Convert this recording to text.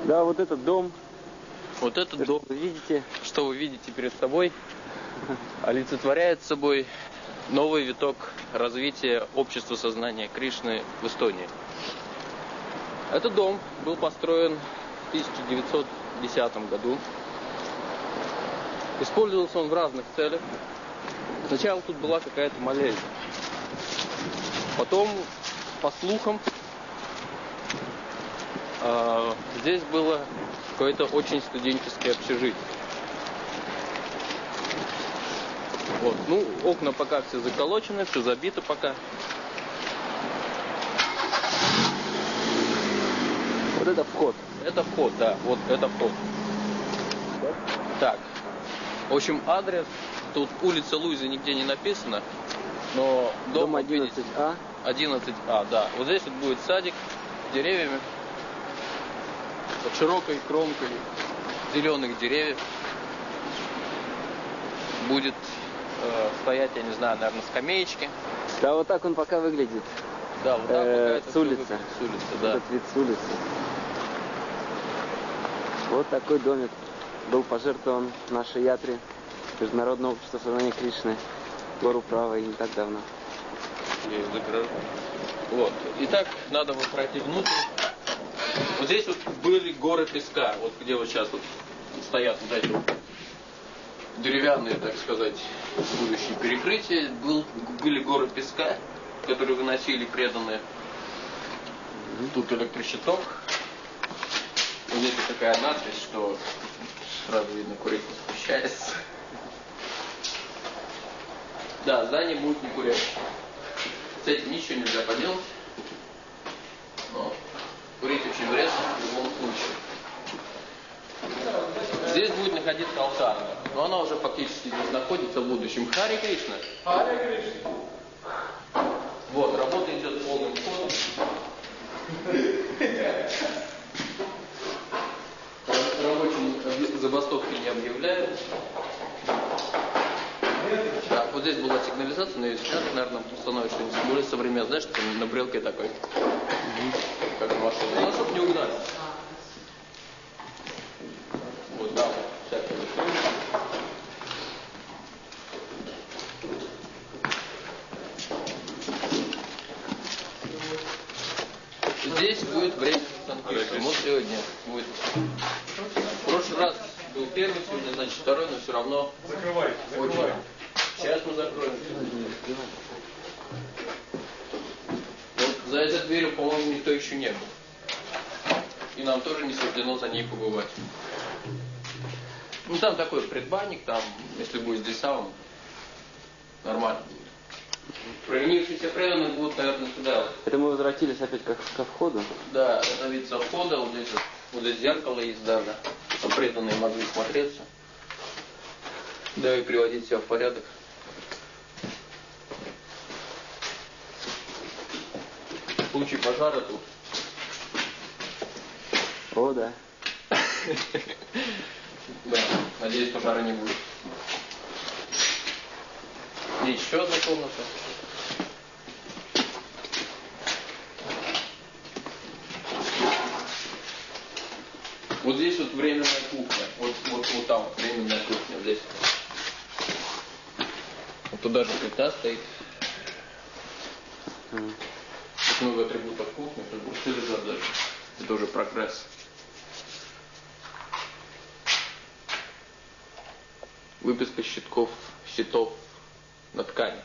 Да, вот этот дом. Вот этот дом, вы видите? что вы видите перед собой, олицетворяет собой новый виток развития общества сознания Кришны в Эстонии. Этот дом был построен в 1910 году. Использовался он в разных целях. Сначала тут была какая-то молельня. Потом, по слухам, здесь было какое-то очень студенческое общежитие. Вот. Ну, окна пока все заколочены, все забито пока. Вот это вход. Это вход, да, вот это вход. Так, в общем, адрес, тут улица Луизы нигде не написано, но дом 11А. 11А, да. Вот здесь вот будет садик с деревьями, под широкой кромкой зеленых деревьев. Будет стоять, я не знаю, наверное, скамеечки. Да, вот так он пока выглядит. Да, вот так пока это с улицы. С улицы, да. Этот вид с улицы. Вот такой домик был пожертвован нашей ятре Международного общества сознания Кришны гору Правой не так давно. Я загражу. Вот. Итак, надо вот пройти внутрь. Вот здесь вот были горы песка, вот где вот сейчас вот стоят вот эти вот деревянные, так сказать, будущие перекрытия. Были горы песка, которые выносили преданные. Тут электрощиток. Вот здесь вот такая надпись, что сразу видно, курить запрещается. Да, здание будет не курящее. С этим ничего нельзя поделать. Но курить очень вредно в любом случае. Здесь будет находиться алтарная. Но она уже фактически здесь находится в будущем. Харе Кришна. Харе Кришна. Вот, работа идет полным ходом. Рабочим забастовки не объявляют. Да, вот здесь была сигнализация, но ее сейчас, наверное, становится что-нибудь более современное. Знаешь, что на брелке такой, как машина. Ну, чтобы не угнать. Вот, да, вот, всякое. Здесь будет время Санкиртана. Вот сегодня будет. В прошлый раз был первый, сегодня, значит, второй, но все равно очень. Сейчас мы закроем. Вот за этой дверью, по-моему, никто еще не был. И нам тоже не суждено за ней побывать. Ну там такой предбанник, там, если будет здесь сам, нормально будет. Провинившиеся преданные будут, наверное, сюда. Это мы возвратились опять ко входу? Да, это вид со входа, вот здесь зеркало есть даже, чтобы преданные могли смотреться. Да, и приводить себя в порядок. В случае пожара тут. О, да. Да, надеюсь, пожара не будет. Здесь еще одна комната. Вот здесь вот временная кухня. Вот там вот временная кухня. Вот здесь. Вот туда же плита стоит. Тут много атрибутов кухни. Тут бурсы лежат даже. Это уже прогресс. Выписка щитов на ткани.